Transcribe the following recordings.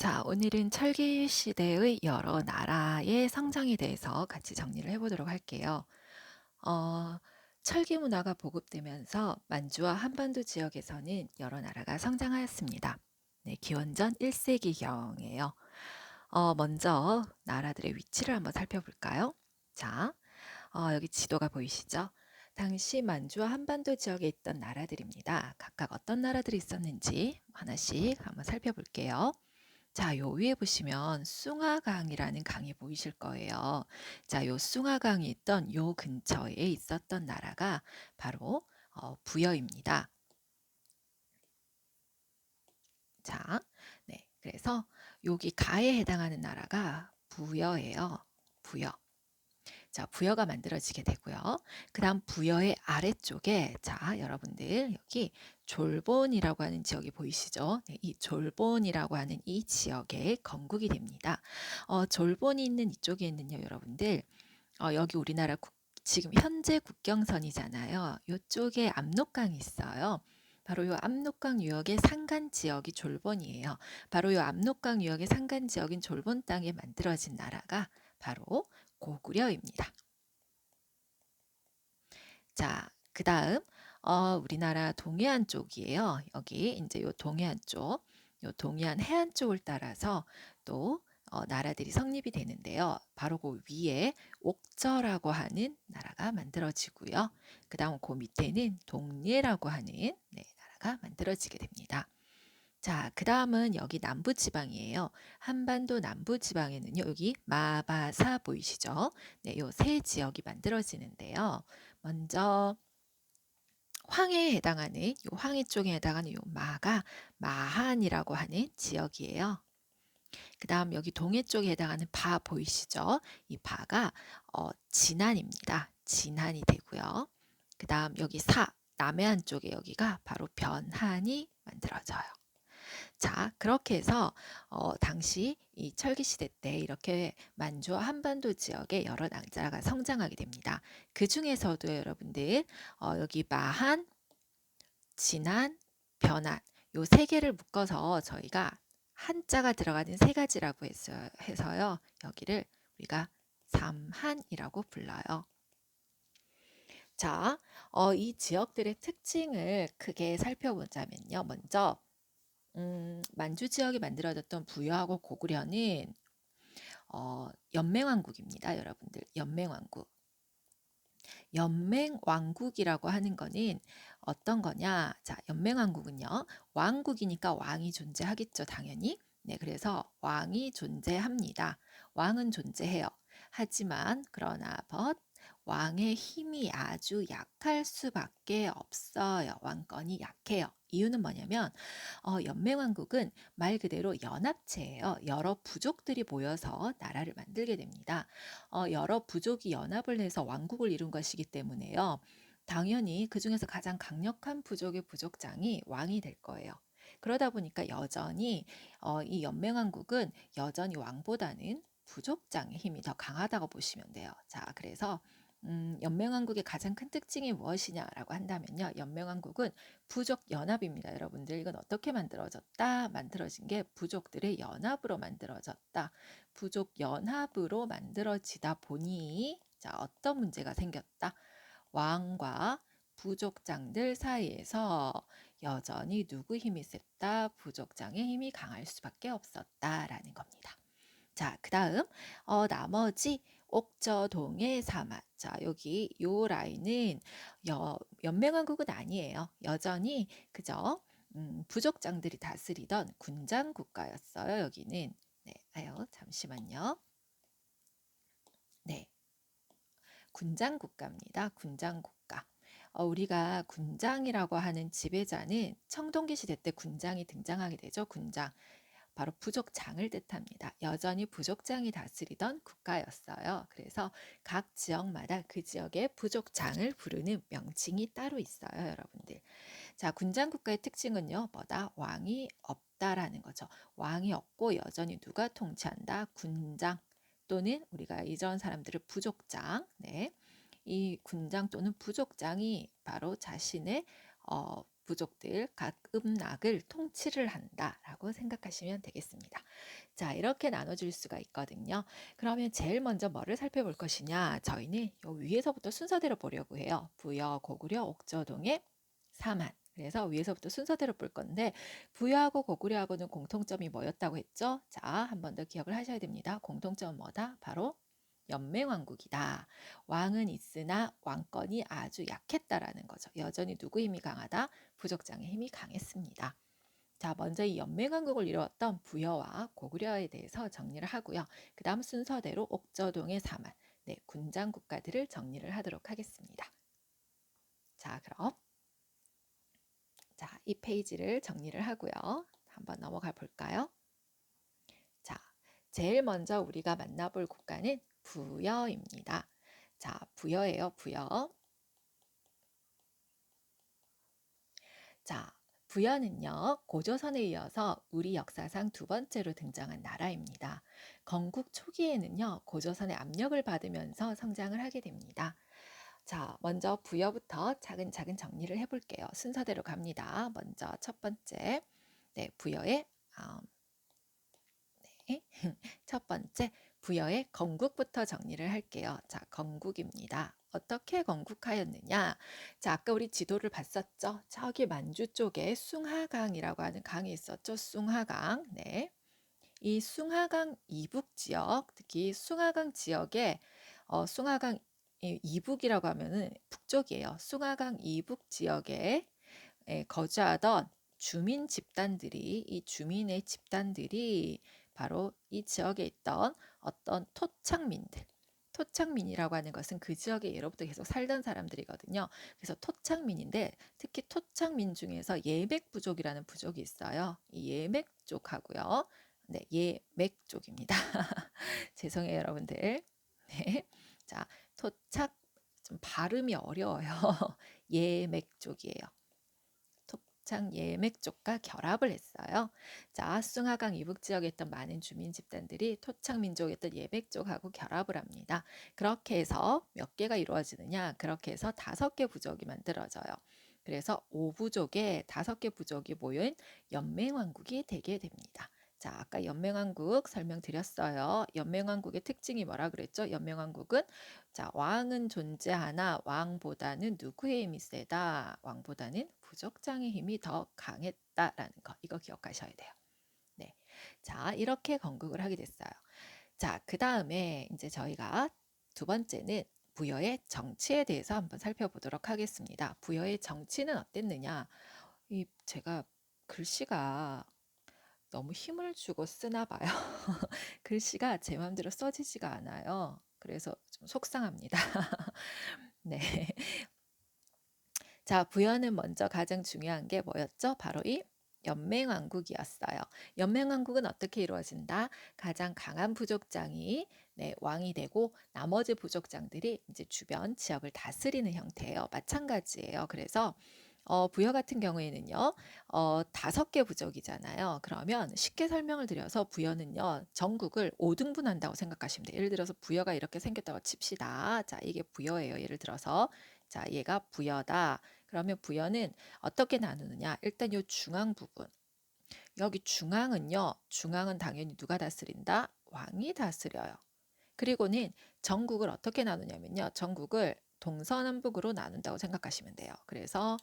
자, 오늘은 철기 시대의 여러 나라의 성장에 대해서 같이 정리를 해보도록 할게요. 어, 철기 문화가 보급되면서 만주와 한반도 지역에서는 여러 나라가 성장하였습니다. 네, 기원전 1세기경이에요. 먼저 나라들의 위치를 한번 살펴볼까요? 자, 여기 지도가 보이시죠? 당시 만주와 한반도 지역에 있던 나라들입니다. 각각 어떤 나라들이 있었는지 하나씩 한번 살펴볼게요. 자, 요 위에 보시면 숭화강이라는 강이 보이실 거예요. 자, 요 숭화강이 있던 요 근처에 있었던 나라가 바로 부여입니다. 자, 네. 그래서 여기 가에 해당하는 나라가 부여예요. 부여. 자, 부여가 만들어지게 되고요. 그 다음 부여의 아래쪽에 자, 여러분들 여기 졸본이라고 하는 지역이 보이시죠? 네, 이 졸본이라고 하는 이 지역에 건국이 됩니다. 졸본이 있는 이쪽에 있는요, 여러분들. 여기 우리나라 지금 현재 국경선이잖아요. 이쪽에 압록강이 있어요. 바로 이 압록강 유역의 산간 지역이 졸본이에요. 바로 이 압록강 유역의 산간 지역인 졸본 땅에 만들어진 나라가 바로 고구려입니다. 자, 그 다음 우리나라 동해안 쪽이에요. 여기 이제 요 동해안 쪽, 요 동해안 해안 쪽을 따라서 또 나라들이 성립이 되는데요. 바로 그 위에 옥저라고 하는 나라가 만들어지고요. 그 다음 그 밑에는 동예라고 하는 나라가 만들어지게 됩니다. 자, 그 다음은 여기 남부지방이에요. 한반도 남부지방에는요, 여기 마바사 보이시죠? 네, 요 세 지역이 만들어지는데요. 먼저 황해에 해당하는, 요 황해 쪽에 해당하는 요 마가 마한이라고 하는 지역이에요. 그 다음 여기 동해 쪽에 해당하는 바 보이시죠? 이 바가 진안입니다. 진안이 되고요. 그 다음 여기 남해안 쪽에 여기가 바로 변한이 만들어져요. 자, 그렇게 해서 당시 이 철기 시대 때 이렇게 만주와 한반도 지역에 여러 나라가 성장하게 됩니다. 그 중에서도 여러분들 여기 마한, 진안, 변안 요 세 개를 묶어서 저희가 한자가 들어가는 세 가지라고 해서요. 여기를 우리가 삼한이라고 불러요. 자, 이 지역들의 특징을 크게 살펴보자면요. 먼저 만주 지역이 만들어졌던 부여하고 고구려는 연맹왕국입니다. 여러분들, 연맹왕국. 연맹왕국이라고 하는 거는 어떤 거냐? 자, 연맹왕국은요. 왕국이니까 왕이 존재하겠죠, 당연히. 네, 그래서 왕이 존재합니다. 왕은 존재해요. 하지만 그러나 왕의 힘이 아주 약할 수밖에 없어요. 왕권이 약해요. 이유는 뭐냐면 연맹왕국은 말 그대로 연합체예요. 여러 부족들이 모여서 나라를 만들게 됩니다. 여러 부족이 연합을 해서 왕국을 이룬 것이기 때문에요. 당연히 그 중에서 가장 강력한 부족의 부족장이 왕이 될 거예요. 그러다 보니까 여전히 이 연맹왕국은 여전히 왕보다는 부족장의 힘이 더 강하다고 보시면 돼요. 자, 그래서 연맹왕국의 가장 큰 특징이 무엇이냐라고 한다면요. 연맹왕국은 부족 연합입니다. 여러분들 이건 어떻게 만들어졌다? 만들어진 게 부족들의 연합으로 만들어졌다. 부족 연합으로 만들어지다 보니 자, 어떤 문제가 생겼다? 왕과 부족장들 사이에서 여전히 누구 힘이 셌다? 부족장의 힘이 강할 수밖에 없었다라는 겁니다. 자, 그 다음 나머지 옥저, 동해, 사막. 자, 여기 요 라인은 연맹왕국은 아니에요. 여전히 그저 부족장들이 다스리던 군장 국가였어요. 여기는. 네, 잠시만요. 네, 군장 국가입니다. 군장 국가. 우리가 군장이라고 하는 지배자는 청동기 시대 때 군장이 등장하게 되죠. 군장. 바로 부족장을 뜻합니다. 여전히 부족장이 다스리던 국가였어요. 그래서 각 지역마다 그 지역의 부족장을 부르는 명칭이 따로 있어요, 여러분들. 자, 군장 국가의 특징은요, 뭐다? 왕이 없다라는 거죠. 왕이 없고 여전히 누가 통치한다? 군장 또는 우리가 이전 사람들을 부족장, 네. 이 군장 또는 부족장이 바로 자신의 부족들 각 음락을 통치를 한다라고 생각하시면 되겠습니다. 자, 이렇게 나눠줄 수가 있거든요. 그러면 제일 먼저 뭐를 살펴볼 것이냐? 저희는 요 위에서부터 순서대로 보려고 해요. 부여, 고구려, 옥저동의 사만. 그래서 위에서부터 순서대로 볼 건데 부여하고 고구려하고는 공통점이 뭐였다고 했죠? 자, 한 번 더 기억을 하셔야 됩니다. 공통점은 뭐다? 바로 연맹왕국이다. 왕은 있으나 왕권이 아주 약했다라는 거죠. 여전히 누구 힘이 강하다? 부족장의 힘이 강했습니다. 자, 먼저 이 연맹왕국을 이루었던 부여와 고구려에 대해서 정리를 하고요. 그 다음 순서대로 옥저동의 사만, 네, 군장 국가들을 정리를 하도록 하겠습니다. 자, 그럼 이 페이지를 정리를 하고요. 한번 넘어가 볼까요? 자, 제일 먼저 우리가 만나볼 국가는 부여입니다. 자, 부여예요, 부여. 자, 부여는요, 고조선에 이어서 우리 역사상 두 번째로 등장한 나라입니다. 건국 초기에는요, 고조선의 압력을 받으면서 성장을 하게 됩니다. 자, 먼저 부여부터 차근차근 정리를 해볼게요. 순서대로 갑니다. 먼저 첫 번째, 네, 부여의 네, 첫 번째 부여의 건국부터 정리를 할게요. 자, 건국입니다. 어떻게 건국하였느냐? 자, 아까 우리 지도를 봤었죠? 저기 만주 쪽에 숭하강이라고 하는 강이 있었죠? 숭하강. 네. 이 숭하강 이북 지역, 특히 숭하강 지역에 숭하강 이북이라고 하면은 북쪽이에요. 숭하강 이북 지역에 거주하던 주민 집단들이 이 주민의 집단들이 바로 이 지역에 있던 어떤 토착민들, 토착민이라고 하는 것은 그 지역에 예로부터 계속 살던 사람들이거든요. 그래서 토착민인데 특히 토착민 중에서 예맥부족이라는 부족이 있어요. 이 예맥족하고요. 네, 예맥족입니다. 죄송해요, 여러분들. 네. 자, 토착 좀 발음이 어려워요. 예맥족이에요. 토착 예맥족과 결합을 했어요. 자, 숭하강 이북 지역에 있던 많은 주민 집단들이 토착 민족이었던 예맥족하고 결합을 합니다. 그렇게 해서 몇 개가 이루어지느냐? 그렇게 해서 5개 부족이 만들어져요. 그래서 5부족에 5개 부족이 모인 연맹왕국이 되게 됩니다. 자, 아까 연맹왕국 설명드렸어요. 연맹왕국의 특징이 뭐라 그랬죠? 연맹왕국은 자, 왕은 존재하나 왕보다는 누구의 힘이 세다? 왕보다는 부족장의 힘이 더 강했다라는 거. 이거 기억하셔야 돼요. 네. 자, 이렇게 건국을 하게 됐어요. 자, 그 다음에 이제 저희가 두 번째는 부여의 정치에 대해서 한번 살펴보도록 하겠습니다. 부여의 정치는 어땠느냐? 제가 글씨가 너무 힘을 주고 쓰나 봐요. 글씨가 제 마음대로 써지지가 않아요. 그래서 좀 속상합니다. 네. 자, 부여는 먼저 가장 중요한 게 뭐였죠? 바로 이 연맹왕국이었어요. 연맹왕국은 어떻게 이루어진다? 가장 강한 부족장이 네, 왕이 되고 나머지 부족장들이 이제 주변 지역을 다스리는 형태예요. 마찬가지예요. 그래서 부여 같은 경우에는요, 5개 부족이잖아요. 그러면 쉽게 설명을 드려서 부여는요, 전국을 5등분한다고 생각하시면 돼요. 예를 들어서 부여가 이렇게 생겼다고 칩시다. 자, 이게 부여예요. 예를 들어서. 자, 얘가 부여다. 그러면 부여는 어떻게 나누느냐? 일단 요 중앙 부분. 여기 중앙은요, 중앙은 당연히 누가 다스린다? 왕이 다스려요. 그리고는 전국을 어떻게 나누냐면요. 전국을 동서남북으로 나눈다고 생각하시면 돼요. 그래서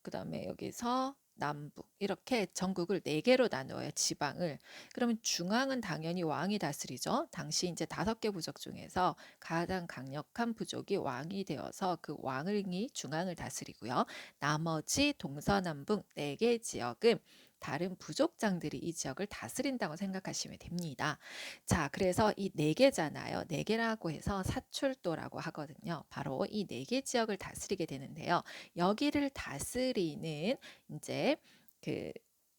그다음에 여기서 남북 이렇게 전국을 4개로 나누어요. 지방을. 그러면 중앙은 당연히 왕이 다스리죠. 당시 이제 5개 부족 중에서 가장 강력한 부족이 왕이 되어서 그 왕이 중앙을 다스리고요. 나머지 동서남북 4개 지역은 다른 부족장들이 이 지역을 다스린다고 생각하시면 됩니다. 자, 그래서 이 4개잖아요. 4개라고 해서 사출도라고 하거든요. 바로 이 4개 지역을 다스리게 되는데요. 여기를 다스리는 이제 그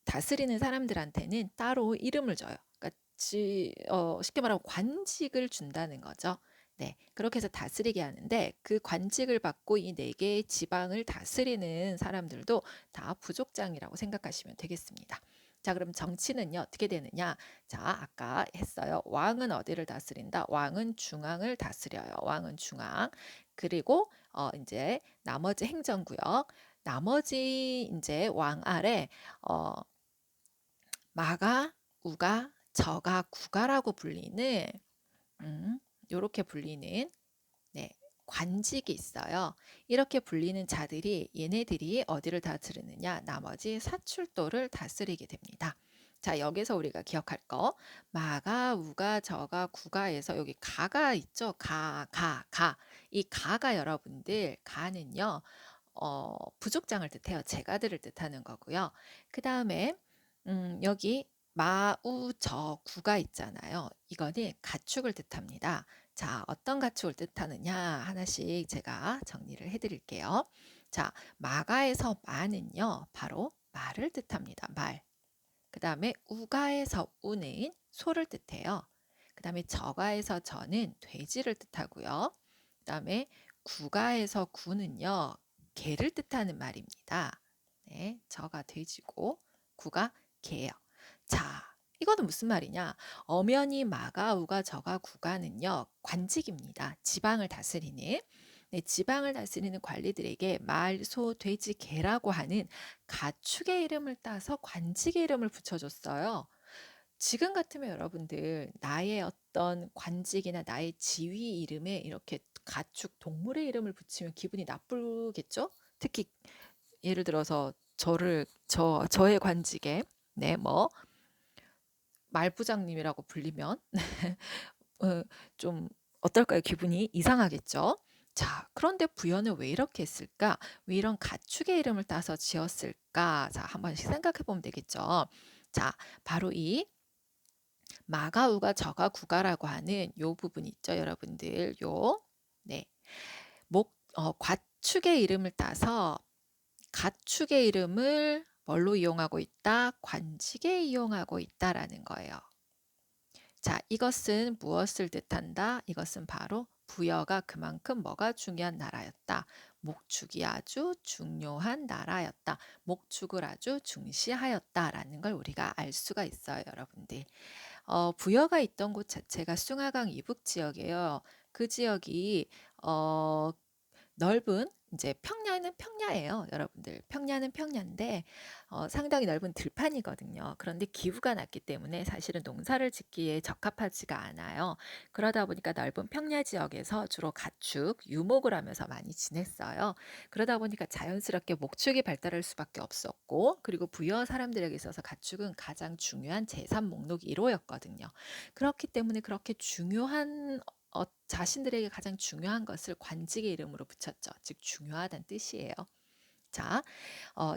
다스리는 사람들한테는 따로 이름을 줘요. 그러니까 쉽게 말하면 관직을 준다는 거죠. 네, 그렇게 해서 다스리게 하는데 그 관직을 받고 이 4개의 지방을 다스리는 사람들도 다 부족장이라고 생각하시면 되겠습니다. 자, 그럼 정치는요, 어떻게 되느냐? 자, 아까 했어요. 왕은 어디를 다스린다? 왕은 중앙을 다스려요. 왕은 중앙. 그리고 이제 나머지 행정구역, 나머지 이제 왕 아래 어, 마가, 우가, 저가, 구가라고 불리는 요렇게 불리는 네, 관직이 있어요. 이렇게 불리는 자들이 얘네들이 어디를 다스리느냐? 나머지 사출도를 다스리게 됩니다. 자, 여기서 우리가 기억할 거 마가, 우가, 저가, 구가에서 여기 가가 있죠? 가. 이 가가 여러분들 가는요. 부족장을 뜻해요. 제가들을 뜻하는 거고요. 그 다음에 여기 마우 저 구가 있잖아요. 이거는 가축을 뜻합니다. 자, 어떤 가축을 뜻하느냐 하나씩 제가 정리를 해드릴게요. 자, 마가에서 마는요, 바로 말을 뜻합니다. 말. 그 다음에 우가에서 우는 소를 뜻해요. 그 다음에 저가에서 저는 돼지를 뜻하고요. 그 다음에 구가에서 구는요, 개를 뜻하는 말입니다. 네, 저가 돼지고 구가 개예요. 자, 이거는 무슨 말이냐? 엄연히 마가, 우가, 저가, 구가는요, 관직입니다. 지방을 다스리는. 네, 지방을 다스리는 관리들에게 말, 소, 돼지, 개라고 하는 가축의 이름을 따서 관직의 이름을 붙여줬어요. 지금 같으면 여러분들 나의 어떤 관직이나 나의 지위 이름에 이렇게 가축, 동물의 이름을 붙이면 기분이 나쁘겠죠? 특히 예를 들어서 저의 관직에 네, 뭐 말부장님이라고 불리면 어, 좀 어떨까요? 기분이 이상하겠죠? 자, 그런데 부여는 왜 이렇게 했을까? 왜 이런 가축의 이름을 따서 지었을까? 자, 한 번씩 생각해 보면 되겠죠. 자, 바로 이 마가, 우가, 저가, 구가라고 하는 요 부분 있죠, 여러분들. 네. 과축의 이름을 따서 가축의 이름을 뭘로 이용하고 있다? 관직에 이용하고 있다라는 거예요. 자, 이것은 무엇을 뜻한다? 이것은 바로 부여가 그만큼 뭐가 중요한 나라였다. 목축이 아주 중요한 나라였다. 목축을 아주 중시하였다라는 걸 우리가 알 수가 있어요, 여러분들. 부여가 있던 곳 자체가 숭화강 이북 지역이에요. 그 지역이 넓은 이제 평야는 평야예요, 여러분들. 평야는 평야인데 상당히 넓은 들판이거든요. 그런데 기후가 낮기 때문에 사실은 농사를 짓기에 적합하지가 않아요. 그러다 보니까 넓은 평야 지역에서 주로 가축, 유목을 하면서 많이 지냈어요. 그러다 보니까 자연스럽게 목축이 발달할 수밖에 없었고, 그리고 부여 사람들에게 있어서 가축은 가장 중요한 재산 목록 1호였거든요. 그렇기 때문에 그렇게 중요한 자신들에게 가장 중요한 것을 관직의 이름으로 붙였죠. 즉 중요하다는 뜻이에요. 자,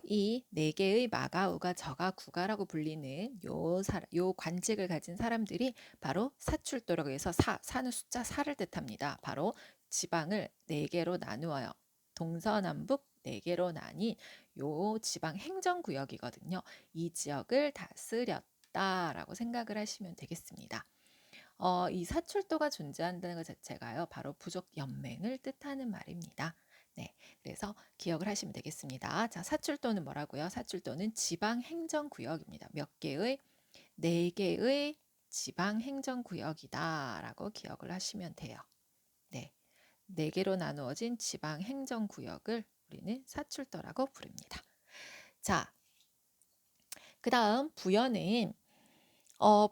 이 네 개의 마가, 우가, 저가, 구가라고 불리는 요 관직을 가진 사람들이 바로 사출도라고 해서 사는 숫자 4를 뜻합니다. 바로 지방을 네 개로 나누어요. 동서남북 네 개로 나뉜 요 지방 행정구역이거든요. 이 지역을 다스렸다라고 생각을 하시면 되겠습니다. 이 사출도가 존재한다는 것 자체가요, 바로 부족 연맹을 뜻하는 말입니다. 네, 그래서 기억을 하시면 되겠습니다. 자, 사출도는 뭐라고요? 사출도는 지방행정구역입니다. 몇 개의? 네 개의 지방행정구역이다라고 기억을 하시면 돼요. 네, 네 개로 나누어진 지방행정구역을 우리는 사출도라고 부릅니다. 자, 그 다음 부여는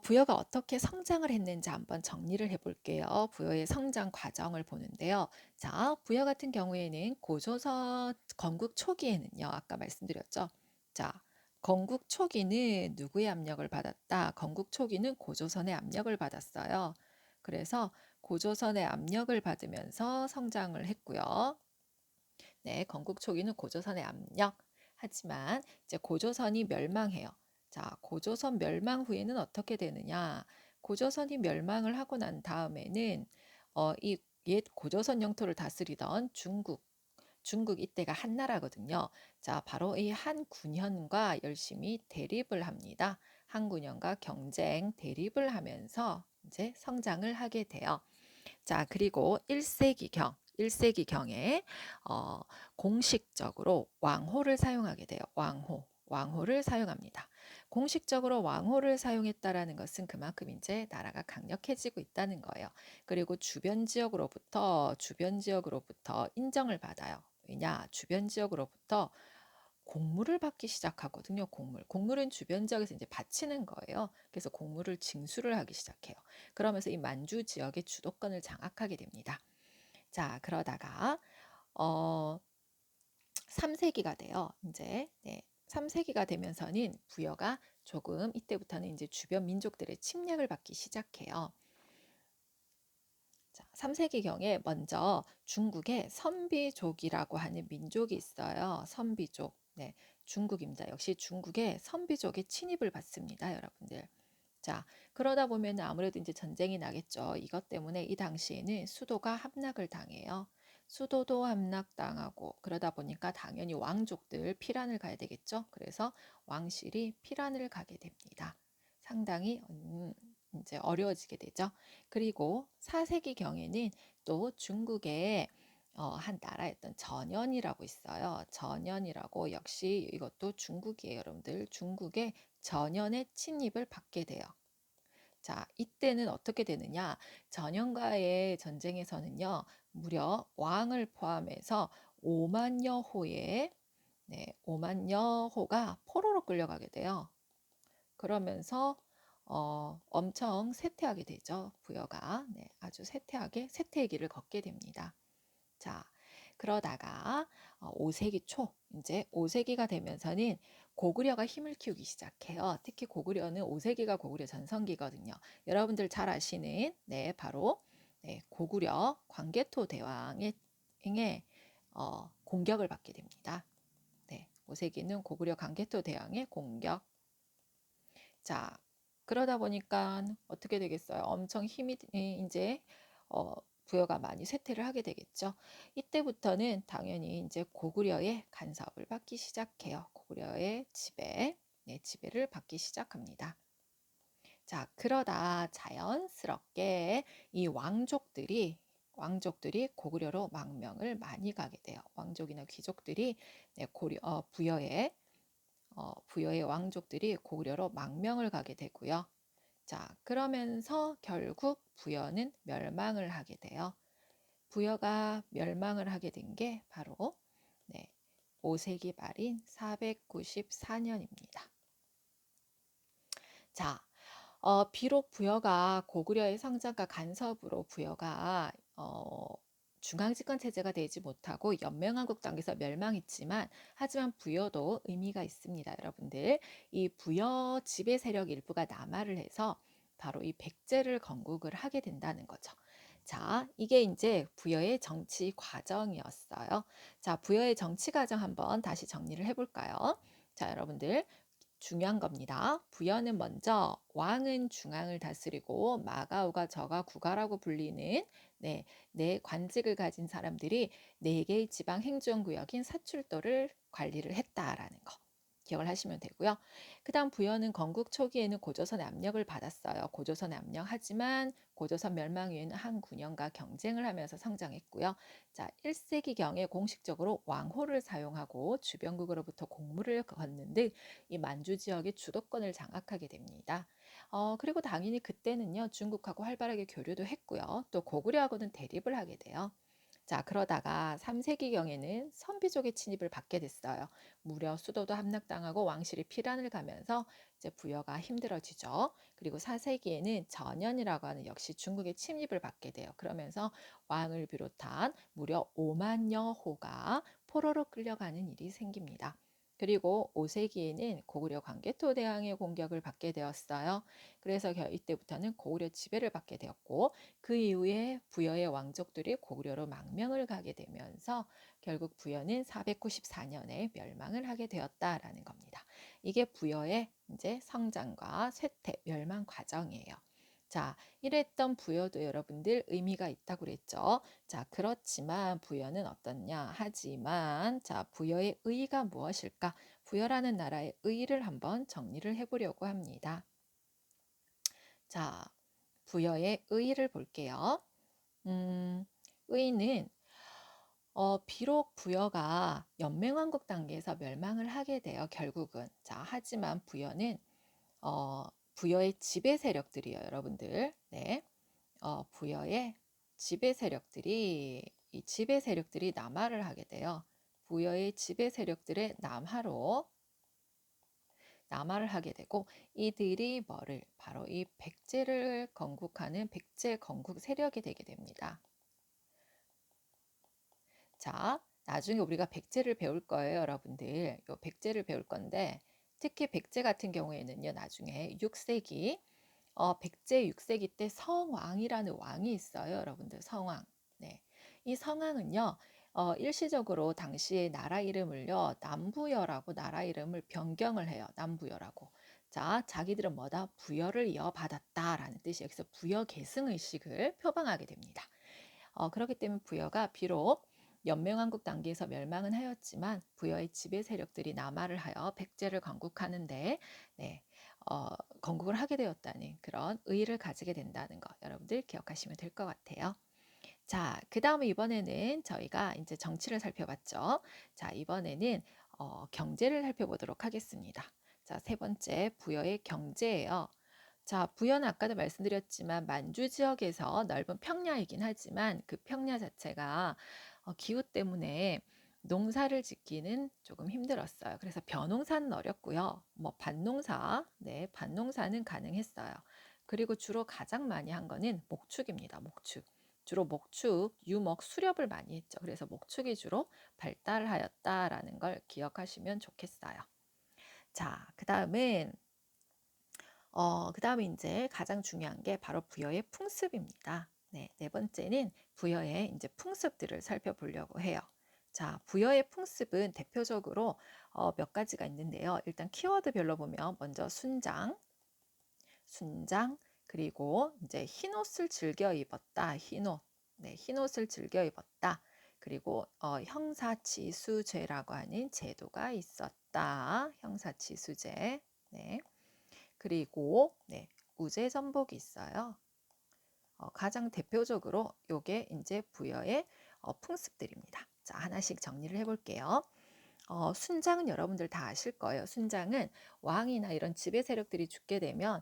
부여가 어떻게 성장을 했는지 한번 정리를 해볼게요. 부여의 성장 과정을 보는데요. 자, 부여 같은 경우에는 고조선 건국 초기에는요, 아까 말씀드렸죠. 자, 건국 초기는 누구의 압력을 받았다? 건국 초기는 고조선의 압력을 받았어요. 그래서 고조선의 압력을 받으면서 성장을 했고요. 네, 건국 초기는 고조선의 압력. 하지만 이제 고조선이 멸망해요. 자, 고조선 멸망 후에는 어떻게 되느냐? 고조선이 멸망을 하고 난 다음에는 이 옛 고조선 영토를 다스리던 중국 이때가 한나라거든요. 자, 바로 이 한군현과 열심히 대립을 합니다. 한군현과 경쟁 대립을 하면서 이제 성장을 하게 돼요. 자, 그리고 1세기경에 공식적으로 왕호를 사용하게 돼요. 왕호를 사용합니다. 공식적으로 왕호를 사용했다라는 것은 그만큼 이제 나라가 강력해지고 있다는 거예요. 그리고 주변 지역으로부터 인정을 받아요. 왜냐? 주변 지역으로부터 공물을 받기 시작하거든요. 공물은 주변 지역에서 이제 바치는 거예요. 그래서 공물을 징수를 하기 시작해요. 그러면서 이 만주 지역의 주도권을 장악하게 됩니다. 자, 그러다가 3세기가 돼요. 이제 3세기가 되면서는 부여가 조금 이때부터는 이제 주변 민족들의 침략을 받기 시작해요. 자, 3세기경에 먼저 중국에 선비족이라고 하는 민족이 있어요. 선비족. 네, 중국입니다. 역시 중국의 선비족의 침입을 받습니다, 여러분들. 자, 그러다 보면 아무래도 이제 전쟁이 나겠죠. 이것 때문에 이 당시에는 수도가 함락을 당해요. 수도도 함락당하고 그러다 보니까 당연히 왕족들 피란을 가야 되겠죠. 그래서 왕실이 피란을 가게 됩니다. 상당히 이제 어려워지게 되죠. 그리고 4세기경에는 또 중국의 한 나라였던 전현이라고 있어요. 전현이라고 역시 이것도 중국이에요, 여러분들. 중국의 전현의 침입을 받게 돼요. 자, 이때는 어떻게 되느냐? 전현과의 전쟁에서는요, 무려 왕을 포함해서 5만여 호의 5만여 호가 포로로 끌려가게 돼요. 그러면서 엄청 쇠퇴하게 되죠. 부여가 아주 쇠퇴하게 쇠퇴의 길을 걷게 됩니다. 자, 그러다가 5세기 초 이제 5세기가 되면서는 고구려가 힘을 키우기 시작해요. 특히 고구려는 5세기가 고구려 전성기거든요. 여러분들 잘 아시는 바로 고구려 광개토 대왕의 공격을 받게 됩니다. 5세기는 고구려 광개토 대왕의 공격. 자, 그러다 보니까 어떻게 되겠어요? 엄청 힘이 이제 부여가 많이 쇠퇴를 하게 되겠죠. 이때부터는 당연히 이제 고구려의 간섭을 받기 시작해요. 고구려의 지배를 받기 시작합니다. 자, 그러다 자연스럽게 이 왕족들이 고구려로 망명을 많이 가게 돼요. 왕족이나 귀족들이 부여의 왕족들이 고구려로 망명을 가게 되고요. 자, 그러면서 결국 부여는 멸망을 하게 돼요. 부여가 멸망을 하게 된 게 바로 5세기 말인 494년입니다. 자, 비록 부여가 고구려의 성장과 간섭으로 부여가 중앙집권 체제가 되지 못하고 연맹왕국 당에서 멸망했지만 하지만 부여도 의미가 있습니다. 여러분들 이 부여 지배 세력 일부가 남하를 해서 바로 이 백제를 건국을 하게 된다는 거죠. 자, 이게 이제 부여의 정치 과정이었어요. 자, 부여의 정치 과정 한번 다시 정리를 해볼까요? 자, 여러분들 중요한 겁니다. 부여는 먼저 왕은 중앙을 다스리고 마가우가 저가 국가라고 불리는 네 관직을 가진 사람들이 4개의 지방 행정구역인 사출도를 관리를 했다라는 거. 기억을 하시면 되고요. 그 다음 부여는 건국 초기에는 고조선의 압력을 받았어요. 고조선의 압력하지만 고조선 멸망 이후에는 한 군영과 경쟁을 하면서 성장했고요. 자, 1세기경에 공식적으로 왕호를 사용하고 주변국으로부터 공물을 걷는 등 이 만주 지역의 주도권을 장악하게 됩니다. 그리고 당연히 그때는요, 중국하고 활발하게 교류도 했고요. 또 고구려하고는 대립을 하게 돼요. 자, 그러다가 3세기경에는 선비족의 침입을 받게 됐어요. 무려 수도도 함락당하고 왕실이 피란을 가면서 이제 부여가 힘들어지죠. 그리고 4세기에는 전현이라고 하는 역시 중국의 침입을 받게 돼요. 그러면서 왕을 비롯한 무려 5만여 호가 포로로 끌려가는 일이 생깁니다. 그리고 5세기에는 고구려 광개토 대왕의 공격을 받게 되었어요. 그래서 이때부터는 고구려 지배를 받게 되었고 그 이후에 부여의 왕족들이 고구려로 망명을 가게 되면서 결국 부여는 494년에 멸망을 하게 되었다라는 겁니다. 이게 부여의 이제 성장과 쇠퇴, 멸망 과정이에요. 자, 이랬던 부여도 여러분들 의미가 있다고 그랬죠. 자, 그렇지만 부여는 어떻냐? 하지만 자, 부여의 의의가 무엇일까? 부여라는 나라의 의의를 한번 정리를 해보려고 합니다. 자, 부여의 의의를 볼게요. 의의는 비록 부여가 연맹왕국 단계에서 멸망을 하게 돼요. 결국은. 자, 하지만 부여는 부여의 지배 세력들이요, 여러분들. 부여의 지배 세력들이 이 지배 세력들이 남하를 하게 돼요. 부여의 지배 세력들의 남하를 하게 되고 이들이 뭐를 바로 이 백제를 건국하는 백제 건국 세력이 되게 됩니다. 자, 나중에 우리가 백제를 배울 거예요, 여러분들. 요 백제를 배울 건데 특히 백제 같은 경우에는요, 나중에 6세기 백제 6세기 때 성왕이라는 왕이 있어요, 여러분들. 성왕. 네. 이 성왕은요, 일시적으로 당시의 나라 이름을요, 남부여라고 나라 이름을 변경을 해요. 남부여라고. 자, 자기들은 뭐다? 부여를 이어받았다라는 뜻이 여기서 부여 계승 의식을 표방하게 됩니다. 그렇기 때문에 부여가 비록 연맹왕국 단계에서 멸망은 하였지만 부여의 지배 세력들이 남하를 하여 백제를 건국하는데 네, 건국을 하게 되었다는 그런 의의를 가지게 된다는 거 여러분들 기억하시면 될 것 같아요. 자, 그 다음에 이번에는 저희가 이제 정치를 살펴봤죠. 자, 이번에는 경제를 살펴보도록 하겠습니다. 자, 세 번째 부여의 경제예요. 자, 부여는 아까도 말씀드렸지만 만주 지역에서 넓은 평야이긴 하지만 그 평야 자체가 기후 때문에 농사를 짓기는 조금 힘들었어요. 그래서 벼농사는 어렵고요. 뭐 밭농사, 네, 밭농사는 가능했어요. 그리고 주로 가장 많이 한 거는 목축입니다. 목축. 주로 목축, 유목, 수렵을 많이 했죠. 그래서 목축이 주로 발달하였다라는 걸 기억하시면 좋겠어요. 자, 그 다음에 이제 가장 중요한 게 바로 부여의 풍습입니다. 네, 네 번째는 부여의 이제 풍습들을 살펴보려고 해요. 자, 부여의 풍습은 대표적으로 몇 가지가 있는데요. 일단 키워드별로 보면 먼저 순장, 그리고 이제 흰옷을 즐겨 입었다. 흰옷. 네, 흰옷을 즐겨 입었다. 그리고 형사치수제라고 하는 제도가 있었다. 형사치수제. 네. 그리고 네, 우제전복이 있어요. 가장 대표적으로 요게 이제 부여의 풍습들입니다. 자, 하나씩 정리를 해볼게요. 순장은 여러분들 다 아실 거예요. 순장은 왕이나 이런 지배 세력들이 죽게 되면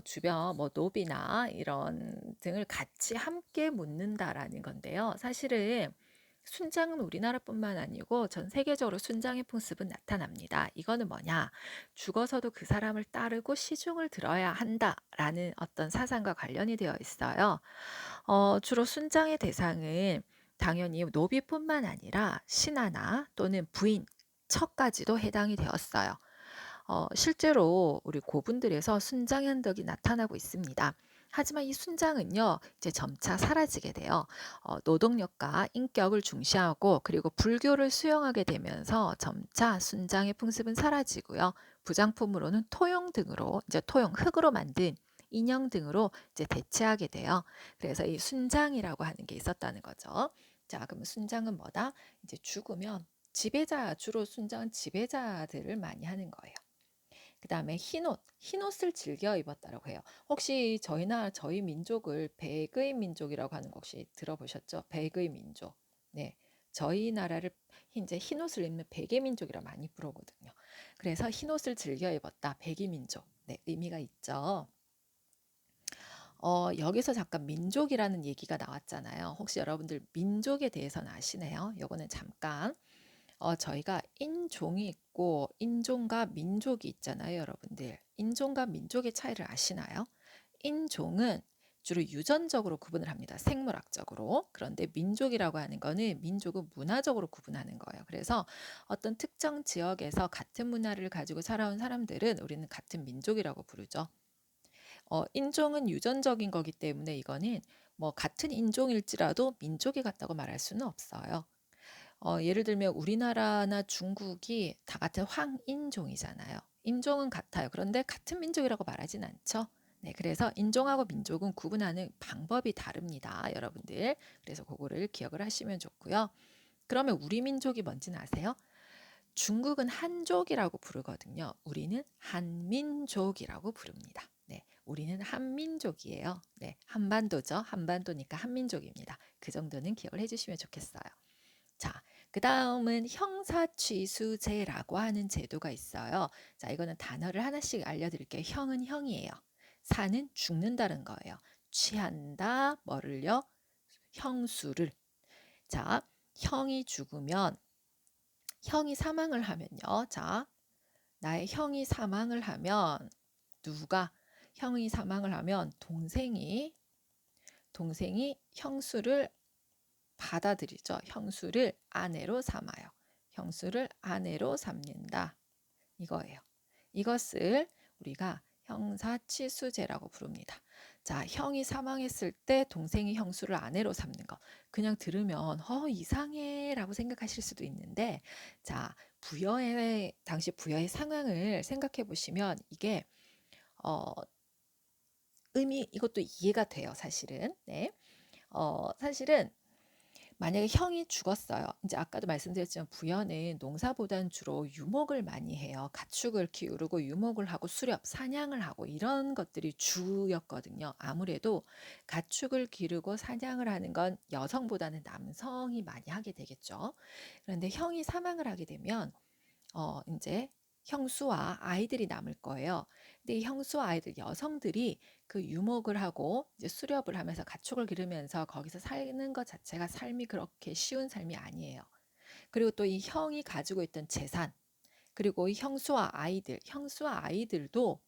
주변 뭐 노비나 이런 등을 같이 함께 묻는다라는 건데요. 사실은 순장은 우리나라뿐만 아니고 전 세계적으로 순장의 풍습은 나타납니다. 이거는 뭐냐? 죽어서도 그 사람을 따르고 시중을 들어야 한다라는 어떤 사상과 관련이 되어 있어요. 주로 순장의 대상은 당연히 노비뿐만 아니라 신하나 또는 부인, 척까지도 해당이 되었어요. 실제로 우리 고분들에서 순장 현덕이 나타나고 있습니다. 하지만 이 순장은요, 이제 점차 사라지게 돼요. 노동력과 인격을 중시하고 그리고 불교를 수용하게 되면서 점차 순장의 풍습은 사라지고요. 부장품으로는 토용 등으로 이제 토용 흙으로 만든 인형 등으로 이제 대체하게 돼요. 그래서 이 순장이라고 하는 게 있었다는 거죠. 자, 그럼 순장은 뭐다? 이제 죽으면 지배자, 주로 순장은 지배자들을 많이 하는 거예요. 그 다음에 흰옷을 즐겨 입었다라고 해요. 혹시 저희 민족을 백의 민족이라고 하는 거 혹시 들어보셨죠? 백의 민족. 네. 저희 나라를 이제 흰옷을 입는 백의 민족이라 많이 부르거든요. 그래서 흰옷을 즐겨 입었다. 백의 민족. 네, 의미가 있죠. 여기서 잠깐 민족이라는 얘기가 나왔잖아요. 혹시 여러분들 민족에 대해서는 아시나요? 요거는 잠깐 저희가 인종이 있고 인종과 민족이 있잖아요, 여러분들. 인종과 민족의 차이를 아시나요? 인종은 주로 유전적으로 구분을 합니다. 생물학적으로. 그런데 민족이라고 하는 거는 민족은 문화적으로 구분하는 거예요. 그래서 어떤 특정 지역에서 같은 문화를 가지고 살아온 사람들은 우리는 같은 민족이라고 부르죠. 인종은 유전적인 거기 때문에 이거는 뭐 같은 인종일지라도 민족이 같다고 말할 수는 없어요. 예를 들면 우리나라나 중국이 다 같은 황인종이잖아요. 인종은 같아요. 그런데 같은 민족이라고 말하진 않죠. 네, 그래서 인종하고 민족은 구분하는 방법이 다릅니다, 여러분들. 그래서 그거를 기억을 하시면 좋고요. 그러면 우리 민족이 뭔지는 아세요? 중국은 한족이라고 부르거든요. 우리는 한민족이라고 부릅니다. 네, 우리는 한민족이에요. 네, 한반도죠. 한반도니까 한민족입니다. 그 정도는 기억을 해주시면 좋겠어요. 자, 그 다음은 형사취수제라고 하는 제도가 있어요. 자, 이거는 단어를 하나씩 알려드릴게요. 형은 형이에요. 사는 죽는다는 거예요. 취한다, 뭐를요? 형수를. 자, 형이 죽으면 형이 사망을 하면요. 자, 나의 형이 사망을 하면 누가 형이 사망을 하면 동생이 형수를 받아들이죠. 형수를 아내로 삼아요. 형수를 아내로 삼는다. 이거예요. 이것을 우리가 형사치수제라고 부릅니다. 자, 형이 사망했을 때 동생이 형수를 아내로 삼는 거. 그냥 들으면 이상해 라고 생각하실 수도 있는데, 자, 당시 부여의 상황을 생각해 보시면 이게 어, 이것도 이해가 돼요, 사실은. 네. 사실은 만약에 형이 죽었어요. 이제 아까도 말씀드렸지만 부여는 농사보단 주로 유목을 많이 해요. 가축을 키우고 유목을 하고 수렵, 사냥을 하고 이런 것들이 주였거든요. 아무래도 가축을 기르고 사냥을 하는 건 여성보다는 남성이 많이 하게 되겠죠. 그런데 형이 사망을 하게 되면 이제 형수와 아이들이 남을 거예요. 근데 이 형수와 아이들 여성들이 그 유목을 하고 이제 수렵을 하면서 가축을 기르면서 거기서 사는 것 자체가 삶이 그렇게 쉬운 삶이 아니에요. 그리고 또 이 형이 가지고 있던 재산, 그리고 이 형수와 아이들도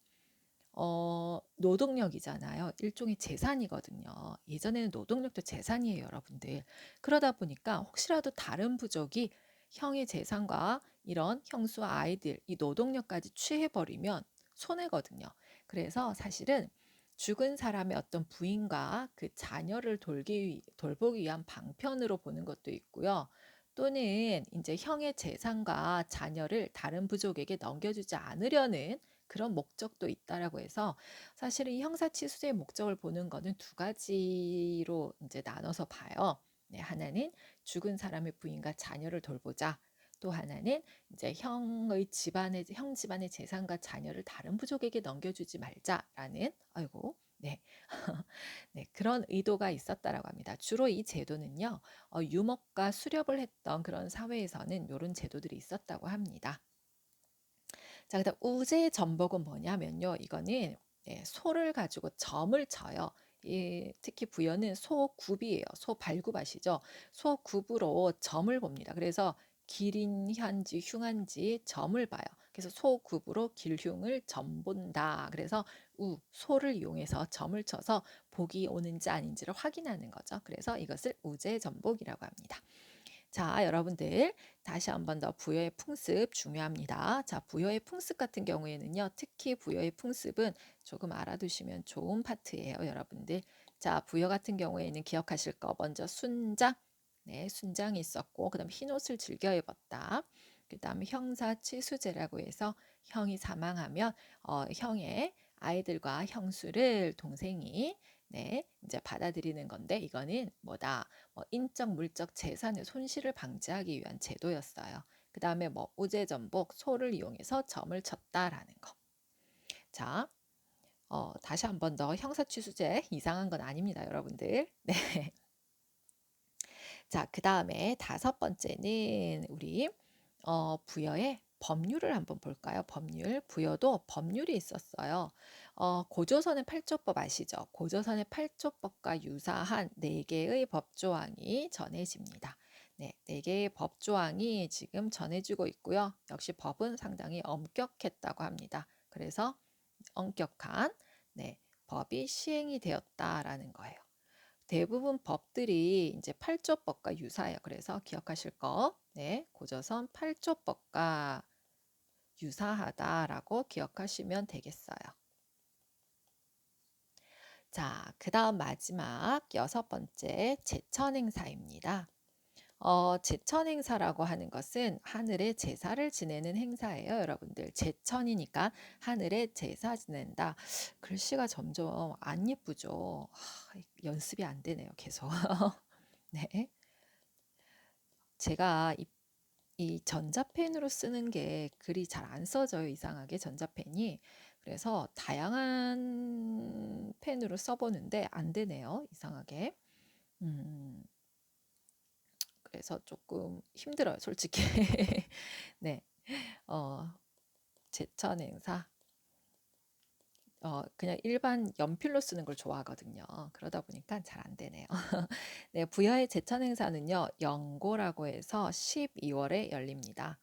노동력이잖아요. 일종의 재산이거든요. 예전에는 노동력도 재산이에요, 여러분들. 그러다 보니까 혹시라도 다른 부족이 형의 재산과 이런 형수와 아이들, 이 노동력까지 취해버리면 손해거든요. 그래서 사실은 죽은 사람의 어떤 부인과 그 자녀를 돌보기 위한 방편으로 보는 것도 있고요. 또는 이제 형의 재산과 자녀를 다른 부족에게 넘겨주지 않으려는 그런 목적도 있다라고 해서 사실은 이 형사치수제의 목적을 보는 거는 두 가지로 이제 나눠서 봐요. 네, 하나는 죽은 사람의 부인과 자녀를 돌보자. 또 하나는 이제 형 집안의 재산과 자녀를 다른 부족에게 넘겨주지 말자라는 아이고 네. 네, 그런 의도가 있었다라고 합니다. 주로 이 제도는요, 유목과 수렵을 했던 그런 사회에서는 이런 제도들이 있었다고 합니다. 자, 그다음 우제 전복은 뭐냐면요. 이거는 소를 가지고 점을 쳐요. 특히 부여는 소굽이에요. 소 발굽 아시죠? 소굽으로 점을 봅니다. 그래서 길인한지 흉한지 점을 봐요. 그래서 소굽으로 길흉을 점본다. 그래서 소를 이용해서 점을 쳐서 복이 오는지 아닌지를 확인하는 거죠. 그래서 이것을 우제전복이라고 합니다. 자, 여러분들 다시 한번 더 부여의 풍습 중요합니다. 자, 부여의 풍습 같은 경우에는요. 특히 부여의 풍습은 조금 알아두시면 좋은 파트예요, 여러분들. 자, 부여 같은 경우에는 기억하실 거 먼저 순장. 네, 순장이 있었고 그다음 흰옷을 즐겨 입었다. 그다음 형사치수제라고 해서 형이 사망하면 형의 아이들과 형수를 동생이 이제 받아들이는 건데 이거는 뭐다? 인적, 물적 재산의 손실을 방지하기 위한 제도였어요. 그 다음에 우제전복, 소를 이용해서 점을 쳤다라는 거. 자, 다시 한번 더 형사취수제 이상한 건 아닙니다, 여러분들. 네. 자, 그 다음에 다섯 번째는 우리 부여의 법률을 한번 볼까요? 법률. 부여도 법률이 있었어요. 고조선의 팔조법 아시죠? 고조선의 팔조법과 유사한 네 개의 법조항이 전해집니다. 네, 네 개의 법조항이 지금 전해지고 있고요. 역시 법은 상당히 엄격했다고 합니다. 그래서 엄격한 법이 시행이 되었다라는 거예요. 대부분 법들이 이제 팔조법과 유사해요. 그래서 기억하실 거, 고조선 팔조법과 유사하다라고 기억하시면 되겠어요. 자, 그 다음 마지막 여섯 번째 제천행사입니다. 제천행사라고 하는 것은 하늘에 제사를 지내는 행사예요, 여러분들. 제천이니까 하늘에 제사 지낸다. 글씨가 점점 안 예쁘죠. 연습이 안 되네요, 계속. 네. 제가 이 전자펜으로 쓰는 게 글이 잘 안 써져요. 이상하게 전자펜이. 그래서 다양한 펜으로 써보는데 안 되네요. 이상하게. 음, 그래서 조금 힘들어요. 솔직히. 네. 어, 제천 행사. 그냥 일반 연필로 쓰는 걸 좋아하거든요. 그러다 보니까 잘 안 되네요. 네, 부여의 제천 행사는요, 영고라고 해서 12월에 열립니다.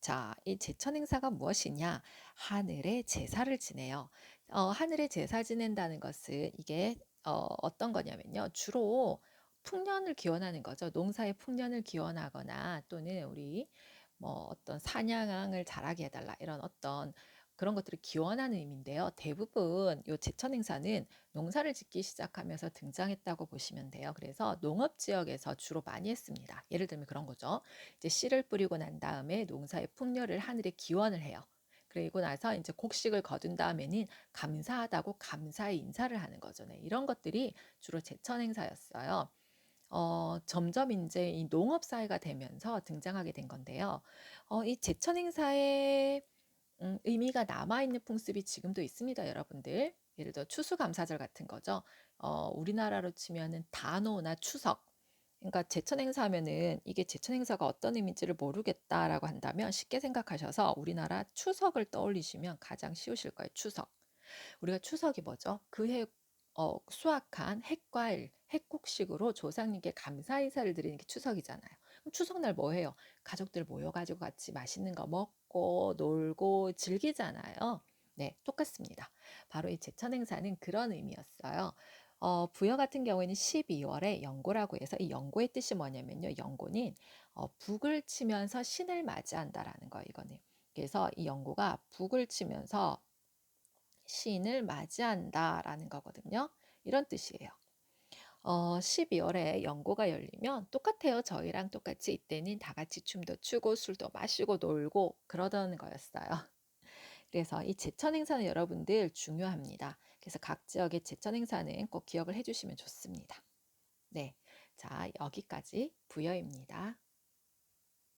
자, 이 제천 행사가 무엇이냐? 하늘에 제사를 지내요. 하늘에 제사 지낸다는 것은 이게 어떤 거냐면요. 주로 풍년을 기원하는 거죠. 농사의 풍년을 기원하거나 또는 우리 뭐 어떤 사냥을 잘하게 해달라 이런 어떤 그런 것들을 기원하는 의미인데요. 대부분 요 제천 행사는 농사를 짓기 시작하면서 등장했다고 보시면 돼요. 그래서 농업 지역에서 주로 많이 했습니다. 예를 들면 그런 거죠. 이제 씨를 뿌리고 난 다음에 농사의 풍년을 하늘에 기원을 해요. 그리고 나서 이제 곡식을 거둔 다음에는 감사하다고 감사의 인사를 하는 거죠. 네, 이런 것들이 주로 제천 행사였어요. 점점 이제 이 농업 사회가 되면서 등장하게 된 건데요. 이 제천 행사의 의미가 남아있는 풍습이 지금도 있습니다, 여러분들. 예를 들어 추수감사절 같은 거죠. 우리나라로 치면은 단오나 추석. 그러니까 제천 행사하면은 이게 제천 행사가 어떤 의미인지를 모르겠다라고 한다면 쉽게 생각하셔서 우리나라 추석을 떠올리시면 가장 쉬우실 거예요. 추석. 우리가 추석이 뭐죠? 그해 수확한 핵과일, 핵곡식으로 조상님께 감사 인사를 드리는 게 추석이잖아요. 그럼 추석날 뭐 해요? 가족들 모여가지고 같이 맛있는 거 먹고 놀고 즐기잖아요. 네, 똑같습니다. 바로 이 제천 행사는 그런 의미였어요. 부여 같은 경우에는 12월에 영고라고 해서 이 영고의 뜻이 뭐냐면요. 영고는 북을 치면서 신을 맞이한다라는 거예요. 이거는. 그래서 이 영고가 북을 치면서 시인을 맞이한다라는 거거든요. 이런 뜻이에요. 12월에 연고가 열리면 똑같아요. 저희랑 똑같이 이때는 다 같이 춤도 추고 술도 마시고 놀고 그러던 거였어요. 그래서 이 제천 행사는 여러분들 중요합니다. 그래서 각 지역의 제천 행사는 꼭 기억을 해주시면 좋습니다. 네, 자 여기까지 부여입니다.